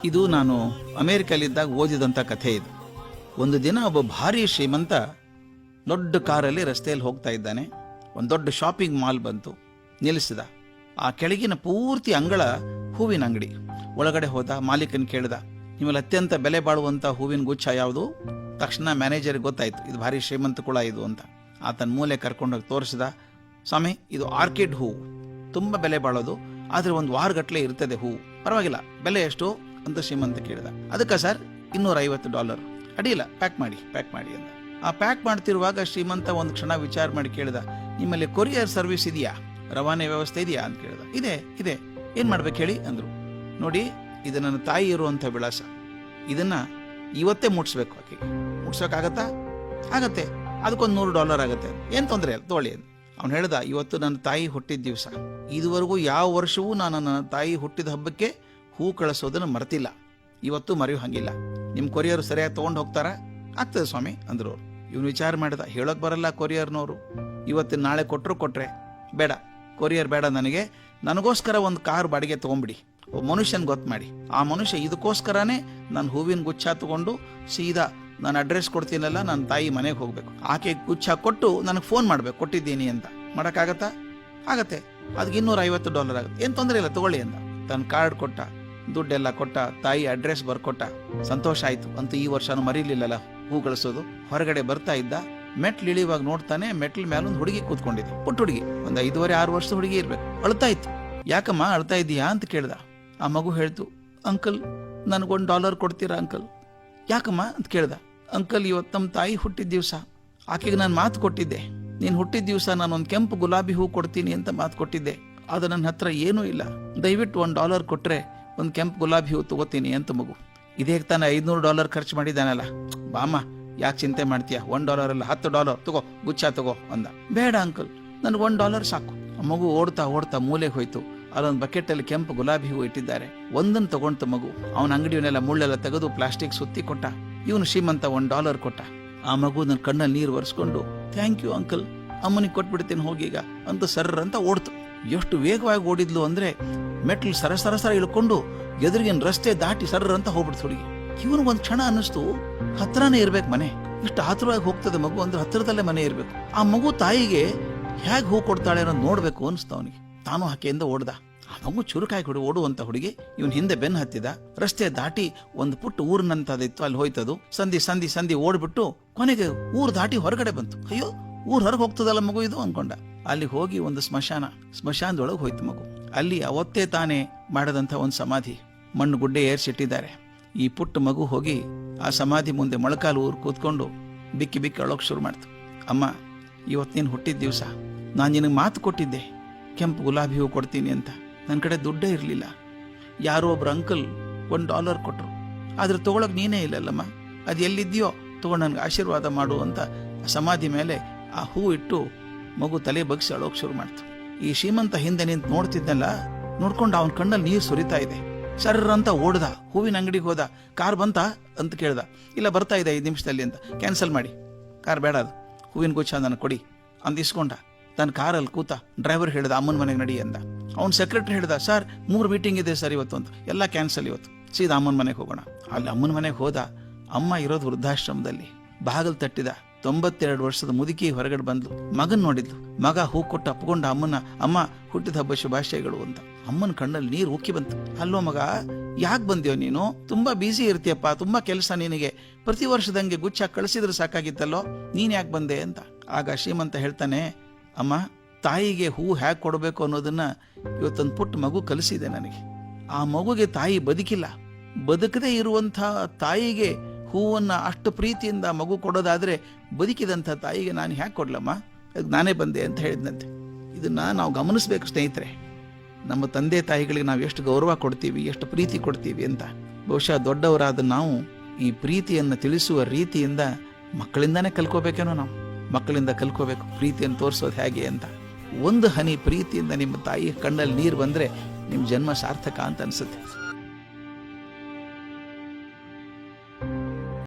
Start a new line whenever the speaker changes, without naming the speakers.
ಇದು ನಾನು ಅಮೇರಿಕಲ್ಲಿದ್ದಾಗ ಓದಿದಂಥ ಕಥೆ ಇದು. ಒಂದು ದಿನ ಒಬ್ಬ ಭಾರಿ ಶ್ರೀಮಂತ ದೊಡ್ಡ ಕಾರಲ್ಲಿ ರಸ್ತೆಯಲ್ಲಿ ಹೋಗ್ತಾ ಇದ್ದಾನೆ. ಒಂದು ದೊಡ್ಡ ಶಾಪಿಂಗ್ ಮಾಲ್ ಬಂತು, ನಿಲ್ಲಿಸಿದ. ಆ ಕೆಳಗಿನ ಪೂರ್ತಿ ಅಂಗಳ ಹೂವಿನ ಅಂಗಡಿ. ಒಳಗಡೆ ಹೋದ, ಮಾಲೀಕನ ಕೇಳಿದ, ನಿಮ್ಮಲ್ಲಿ ಅತ್ಯಂತ ಬೆಲೆ ಬಾಳುವಂಥ ಹೂವಿನ ಗುಚ್ಛ ಯಾವುದು? ತಕ್ಷಣ ಮ್ಯಾನೇಜರ್ಗೆ ಗೊತ್ತಾಯ್ತು, ಇದು ಭಾರಿ ಶ್ರೀಮಂತ ಕುಳ ಇದು ಅಂತ. ಆತನ ಮೂಲೆ ಕರ್ಕೊಂಡೋಗಿ ತೋರಿಸಿದ. ಸ್ವಾಮಿ, ಇದು ಆರ್ಕಿಡ್ ಹೂವು, ತುಂಬ ಬೆಲೆ ಬಾಳೋದು, ಆದರೆ ಒಂದು ವಾರಗಟ್ಟಲೆ ಇರ್ತದೆ ಹೂವು, ಪರವಾಗಿಲ್ಲ, ಬೆಲೆ ಎಷ್ಟು ಅಂತ ಶ್ರೀಮಂತ ಕೇಳಿದ. ಅದಕ್ಕೆ ಸರ್ $250. ಅಡಿಯಿಲ್ಲ, ಪ್ಯಾಕ್ ಮಾಡಿ ಅಂತ. ಆ ಪ್ಯಾಕ್ ಮಾಡ್ತಿರುವಾಗ ಶ್ರೀಮಂತ ಒಂದು ಕ್ಷಣ ವಿಚಾರ ಮಾಡಿ ಕೇಳಿದ, ನಿಮ್ಮಲ್ಲಿ ಕೊರಿಯರ್ ಸರ್ವಿಸ್ ಇದೆಯಾ, ರವಾನೆ ವ್ಯವಸ್ಥೆ ಇದೆಯಾ ಅಂತ ಕೇಳಿದ. ಇದೆ, ಏನ್ ಮಾಡ್ಬೇಕು ಹೇಳಿ ಅಂದ್ರು. ನೋಡಿ, ಇದು ನನ್ನ ತಾಯಿ ಇರುವಂಥ ವಿಳಾಸ, ಇದನ್ನ ಇವತ್ತೇ ಮುಟ್ಸ್ಬೇಕು. ಆಕೆಗೆ ಮುಟ್ಸೋಕ್ಕಾಗತ್ತಾ? ಆಗತ್ತೆ, ಅದಕ್ಕೊಂದು $100 ಆಗುತ್ತೆ, ಏನ್ ತೊಂದರೆ ಇಲ್ಲ, ತಗೊಳ್ಳಿ ಅಂತ. ಅವ್ನು ಹೇಳ್ದ, ಇವತ್ತು ನನ್ನ ತಾಯಿ ಹುಟ್ಟಿದ ದಿವಸ, ಇದುವರೆಗೂ ಯಾವ ವರ್ಷವೂ ನಾನು ನನ್ನ ತಾಯಿ ಹುಟ್ಟಿದ ಹಬ್ಬಕ್ಕೆ ಹೂ ಕಳಿಸೋದನ್ನು ಮರ್ತಿಲ್ಲ, ಇವತ್ತು ಮರೆಯೋ ಹಂಗಿಲ್ಲ. ನಿಮ್ಮ ಕೊರಿಯರ್ ಸರಿಯಾಗಿ ತೊಗೊಂಡು ಹೋಗ್ತಾರಾ? ಆಗ್ತದೆ ಸ್ವಾಮಿ ಅಂದ್ರು ಅವ್ರು. ಇವನು ವಿಚಾರ ಮಾಡಿದ, ಹೇಳೋಕೆ ಬರಲ್ಲ ಕೊರಿಯರ್ನವರು, ಇವತ್ತು ನಾಳೆ ಕೊಟ್ರೆ ಬೇಡ, ಕೊರಿಯರ್ ಬೇಡ, ನನಗೋಸ್ಕರ ಒಂದು ಕಾರ್ ಬಾಡಿಗೆ ತೊಗೊಂಡ್ಬಿಡಿ, ಮನುಷ್ಯನ್ ಗೊತ್ತು ಮಾಡಿ. ಆ ಮನುಷ್ಯ ಇದಕ್ಕೋಸ್ಕರನೇ ನಾನು ಹೂವಿನ ಗುಚ್ಛ ತಗೊಂಡು ಸೀದಾ ನಾನು ಅಡ್ರೆಸ್ ಕೊಡ್ತೀನಲ್ಲ, ನನ್ನ ತಾಯಿ ಮನೆಗೆ ಹೋಗ್ಬೇಕು, ಆಕೆ ಗುಚ್ಛ ಕೊಟ್ಟು ನನಗೆ ಫೋನ್ ಮಾಡ್ಬೇಕು ಕೊಟ್ಟಿದ್ದೀನಿ ಅಂತ. ಮಾಡೋಕ್ಕಾಗತ್ತಾ? ಆಗತ್ತೆ, ಅದಕ್ಕೆ $250 ಆಗುತ್ತೆ, ಏನು ತೊಂದರೆ ಇಲ್ಲ, ತಗೊಳ್ಳಿ ಅಂತ. ತನ್ನ ಕಾರ್ಡ್ ಕೊಟ್ಟ, ದುಡ್ಡೆಲ್ಲ ಕೊಟ್ಟ, ತಾಯಿ ಅಡ್ರೆಸ್ ಬರ್ಕೊಟ್ಟ. ಸಂತೋಷ ಆಯ್ತು, ಅಂತೂ ಈ ವರ್ಷನೂ ಮರೀಲಿಲ್ಲಲ್ಲ ಹೂ ಗಳಿಸೋದು. ಹೊರಗಡೆ ಬರ್ತಾ ಇದ್ದ, ಮೆಟ್ಲು ಇಳಿಯುವಾಗ ನೋಡ್ತಾನೆ, ಮೆಟ್ಲ ಮೇಲೆ ಒಂದು ಹುಡುಗಿ ಕೂತ್ಕೊಂಡಿದೆ, ಪುಟ್ಟ ಹುಡುಗಿ, ಒಂದು 5-6 ವರ್ಷದ ಹುಡುಗಿ ಇರ್ಬೇಕು. ಅಳ್ತಾ ಇತ್ತು. ಯಾಕಮ್ಮ ಅಳ್ತಾ ಇದೀಯಾ ಅಂತ ಕೇಳ್ದ. ಆ ಮಗು ಹೇಳ್ತು, ಅಂಕಲ್ $1 ಕೊಡ್ತೀರಾ ಅಂಕಲ್? ಯಾಕಮ್ಮ ಅಂತ ಕೇಳ್ದ. ಅಂಕಲ್, ಇವತ್ತು ನಮ್ಮ ತಾಯಿ ಹುಟ್ಟಿದ ದಿವಸ, ಆಕೆಗೆ ನಾನು ಮಾತು ಕೊಟ್ಟಿದ್ದೆ, ನೀನು ಹುಟ್ಟಿದ ದಿವಸ ನಾನೊಂದು ಕೆಂಪು ಗುಲಾಬಿ ಹೂ ಕೊಡ್ತೀನಿ ಅಂತ ಮಾತು ಕೊಟ್ಟಿದ್ದೆ, ಅದು ನನ್ನ ಹತ್ರ ಏನೂ ಇಲ್ಲ, ದಯವಿಟ್ಟು $1 ಕೊಟ್ರೆ ಒಂದು ಕೆಂಪು ಗುಲಾಬಿ ಹೂ ತಗೋತೀನಿ ಅಂತ ಮಗು. ಇದೇ ತಾನೆ $500 ಖರ್ಚು ಮಾಡಿದ್ದಾನಲ್ಲ, ಬಾಮ್ಮ ಯಾಕೆ ಚಿಂತೆ ಮಾಡ್ತೀಯ, $1 ಅಲ್ಲ $10 ತಗೋ, ಗುಚ್ಛ ತಗೋ ಅಂದ. ಬೇಡ ಅಂಕಲ್, ನನಗೆ $1 ಸಾಕು. ಆ ಮಗು ಓಡ್ತಾ ಮೂಲೆಗೆ ಹೋಯ್ತು. ಅಲ್ಲೊಂದು ಬಕೆಟಲ್ಲಿ ಕೆಂಪು ಗುಲಾಬಿ ಹೂ ಇಟ್ಟಿದ್ದಾರೆ, ಒಂದನ್ನು ತಗೊಂಡು ಮಗು ಅವನ ಅಂಗಡಿಯವನ್ನೆಲ್ಲ ಮುಳ್ಳೆಲ್ಲ ತೆಗೆದು ಪ್ಲಾಸ್ಟಿಕ್ ಸುತ್ತಿ ಕೊಟ್ಟ. ಇವನು ಶ್ರೀಮಂತ $1 ಕೊಟ್ಟ. ಆ ಮಗು ನನ್ನ ಕಣ್ಣಲ್ಲಿ ನೀರು ಒರೆಸ್ಕೊಂಡು, ಥ್ಯಾಂಕ್ ಯು ಅಂಕಲ್, ಅಮ್ಮನಿಗೆ ಕೊಟ್ಬಿಡ್ತೀನಿ ಹೋಗೀಗ ಅಂತ ಸರ್ರ ಅಂತ ಓಡ್ತು. ಎಷ್ಟು ವೇಗವಾಗಿ ಓಡಿದ್ಲು ಅಂದ್ರೆ, ಮೆಟ್ಲು ಸರ ಇಳ್ಕೊಂಡು ಎದುರಿಗಿನ ರಸ್ತೆ ದಾಟಿ ಸರ್ರ ಅಂತ ಹೋಗ್ಬಿಡ್ತು ಹುಡುಗಿ. ಇವನು ಒಂದ್ ಕ್ಷಣ ಅನ್ನಿಸ್ತು, ಹತ್ರನೇ ಇರ್ಬೇಕು ಮನೆ, ಇಷ್ಟು ಆತುರವಾಗಿ ಹೋಗ್ತದೆ ಮಗು ಅಂದ್ರೆ ಹತ್ತಿರದಲ್ಲೇ ಮನೆ ಇರ್ಬೇಕು. ಆ ಮಗು ತಾಯಿಗೆ ಹೇಗೆ ಹೂ ಕೊಡ್ತಾಳೆ ಅನ್ನೋದು ನೋಡ್ಬೇಕು ಅನಿಸ್ತ ಅವನಿಗೆ. ತಾನು ಆಕೆಯಿಂದ ಓಡ್ದ. ಆ ಮಗು ಚುರುಕಾಗಿ ಓಡುವಂತ ಹುಡುಗಿ ಇವನ್ ಹಿಂದೆ ಬೆನ್ನು ಹತ್ತಿದ. ರಸ್ತೆ ದಾಟಿ ಒಂದು ಪುಟ್ಟ ಊರಿನಂತದಿತ್ತು, ಅಲ್ಲಿ ಹೋಯ್ತದು. ಸಂಧಿ ಓಡ್ಬಿಟ್ಟು ಕೊನೆಗೆ ಊರು ದಾಟಿ ಹೊರಗಡೆ ಬಂತು. ಅಯ್ಯೋ, ಊರ್ ಹೊರಗೆ ಹೋಗ್ತದಲ್ಲ ಮಗು ಇದು ಅನ್ಕೊಂಡ. ಅಲ್ಲಿ ಹೋಗಿ ಒಂದು ಸ್ಮಶಾನದೊಳಗೆ ಹೋಯ್ತು ಮಗು. ಅಲ್ಲಿ ಅವತ್ತೇ ತಾನೇ ಮಾಡದಂತ ಒಂದು ಸಮಾಧಿ, ಮಣ್ಣು ಗುಡ್ಡೆ ಏರ್ಸಿಟ್ಟಿದ್ದಾರೆ. ಈ ಪುಟ್ಟ ಮಗು ಹೋಗಿ ಆ ಸಮಾಧಿ ಮುಂದೆ ಮೊಳಕಾಲು ಊರು ಕೂತ್ಕೊಂಡು ಬಿಕ್ಕಿ ಅಳೋಕ್ ಶುರು ಮಾಡ್ತು. ಅಮ್ಮ, ಇವತ್ತು ನೀನು ಹುಟ್ಟಿದ ದಿವಸ, ನಾನು ನಿನಗೆ ಮಾತು ಕೊಟ್ಟಿದ್ದೆ ಕೆಂಪು ಗುಲಾಬಿ ಹೂ ಕೊಡ್ತೀನಿ ಅಂತ. ನನ್ನ ಕಡೆ ದುಡ್ಡೇ ಇರಲಿಲ್ಲ, ಯಾರೋ ಒಬ್ರು ಅಂಕಲ್ $1 ಕೊಟ್ರು, ಆದ್ರೆ ತಗೊಳಕ್ ನೀನೇ ಇಲ್ಲಲ್ಲಮ್ಮ, ಅದು ಎಲ್ಲಿದ್ಯೋ ತಗೊಂಡು ನನಗೆ ಆಶೀರ್ವಾದ ಮಾಡು ಅಂತ ಸಮಾಧಿ ಮೇಲೆ ಆ ಹೂ ಇಟ್ಟು ಮಗು ತಲೆ ಬಗ್ಸಿ ಅಳೋಕ್ ಶುರು ಮಾಡ್ತು. ಈ ಶ್ರೀಮಂತ ಹಿಂದೆ ನಿಂತು ನೋಡ್ತಿದ್ನಲ್ಲ, ನೋಡ್ಕೊಂಡು ಅವನ ಕಣ್ಣಲ್ಲಿ ನೀರು ಸುರಿತಾ ಇದೆ. ಸರ್ರ ಅಂತ ಓಡ್ದ, ಹೂವಿನ ಅಂಗಡಿಗೆ ಹೋದ. ಕಾರ್ ಬಂತ ಅಂತ ಕೇಳ್ದ. ಇಲ್ಲ, ಬರ್ತಾ ಇದೆ 5 ನಿಮಿಷದಲ್ಲಿ ಅಂತ. ಕ್ಯಾನ್ಸಲ್ ಮಾಡಿ, ಕಾರ್ ಬೇಡ, ಅದು ಹೂವಿನ ಗುಚ್ಛ ನನಗೆ ಕೊಡಿ ಅಂತ ಇಸ್ಕೊಂಡ. ತನ್ನ ಕಾರಲ್ಲಿ ಕೂತ. ಡ್ರೈವರ್ ಹೇಳ್ದ, ಅಮ್ಮನ ಮನೆಗೆ ನಡಿ ಅಂದ. ಅವ್ನ ಸೆಕ್ರೆಟರಿ ಹೇಳ್ದ, ಸರ್ 3 ಮೀಟಿಂಗ್ ಇದೆ ಸರ್ ಇವತ್ತು ಅಂತ. ಎಲ್ಲ ಕ್ಯಾನ್ಸಲ್ ಇವತ್ತು, ಸೀದಾ ಅಮ್ಮನ ಮನೆಗೆ ಹೋಗೋಣ. ಅಲ್ಲಿ ಅಮ್ಮನ ಮನೆಗೆ ಹೋದ. ಅಮ್ಮ ಇರೋದು ವೃದ್ಧಾಶ್ರಮದಲ್ಲಿ. ಬಾಗಿಲು ತಟ್ಟಿದ. 92 ವರ್ಷದ ಮುದುಕಿ ಹೊರಗಡೆ ಬಂದ್ಲು. ಮಗನ್ ನೋಡಿದ್ಲು. ಮಗ ಹೂ ಕೊಟ್ಟು ಅಪ್ಕೊಂಡ ಅಮ್ಮನ, ಅಮ್ಮ ಹುಟ್ಟಿದ ಹಬ್ಬ ಶುಭಾಶಯಗಳು ಅಂತ. ಅಮ್ಮನ ಕಣ್ಣಲ್ಲಿ ನೀರು ಉಕ್ಕಿ ಬಂತು. ಅಲ್ಲೋ ಮಗ, ಯಾಕೆ ಬಂದ್ಯೋ ನೀನು? ತುಂಬಾ ಬ್ಯುಸಿ ಇರ್ತೀಯಪ್ಪ, ತುಂಬಾ ಕೆಲಸ ನಿನಗೆ, ಪ್ರತಿ ವರ್ಷದಂಗೆ ಗುಚ್ಛ ಕಳಿಸಿದ್ರೆ ಸಾಕಾಗಿತ್ತಲ್ಲೋ, ನೀನ್ ಯಾಕೆ ಬಂದೆ ಅಂತ. ಆಗ ಶ್ರೀಮಂತ ಹೇಳ್ತಾನೆ, ಅಮ್ಮ, ತಾಯಿಗೆ ಹೂ ಹ್ಯಾಕ್ ಕೊಡಬೇಕು ಅನ್ನೋದನ್ನ ಇವತ್ತೊಂದು ಪುಟ್ಟ ಮಗು ಕಲಿಸಿದೆ ನನಗೆ. ಆ ಮಗುಗೆ ತಾಯಿ ಬದುಕಿಲ್ಲ, ಬದುಕದೇ ಇರುವಂಥ ತಾಯಿಗೆ ಹೂವನ್ನ ಅಷ್ಟು ಪ್ರೀತಿಯಿಂದ ಮಗು ಕೊಡೋದಾದ್ರೆ, ಬದುಕಿದಂಥ ತಾಯಿಗೆ ನಾನು ಹ್ಯಾಕ್ ಕೊಡ್ಲಮ್ಮ, ನಾನೇ ಬಂದೆ ಅಂತ ಹೇಳಿದ್ನಂತೆ. ಇದನ್ನ ನಾವು ಗಮನಿಸ್ಬೇಕು ಸ್ನೇಹಿತರೆ. ನಮ್ಮ ತಂದೆ ತಾಯಿಗಳಿಗೆ ನಾವು ಎಷ್ಟು ಗೌರವ ಕೊಡ್ತೀವಿ, ಎಷ್ಟು ಪ್ರೀತಿ ಕೊಡ್ತೀವಿ ಅಂತ. ಬಹುಶಃ ದೊಡ್ಡವರಾದ ನಾವು ಈ ಪ್ರೀತಿಯನ್ನು ತಿಳಿಸುವ ರೀತಿಯಿಂದ ಮಕ್ಕಳಿಂದಾನೇ ಕಲ್ಕೋಬೇಕೇನೋ. ನಾವು ಮಕ್ಕಳಿಂದ ಕಲ್ಕೋಬೇಕು ಪ್ರೀತಿಯನ್ನು ತೋರಿಸೋದು ಹೇಗೆ ಅಂತ. ಒಂದು ಹನಿ ಪ್ರೀತಿಯಿಂದ ನಿಮ್ಮ ತಾಯಿಯ ಕಣ್ಣಲ್ಲಿ ನೀರು ಬಂದ್ರೆ ನಿಮ್ಮ ಜನ್ಮ ಸಾರ್ಥಕ ಅಂತ ಅನ್ಸುತ್ತೆ.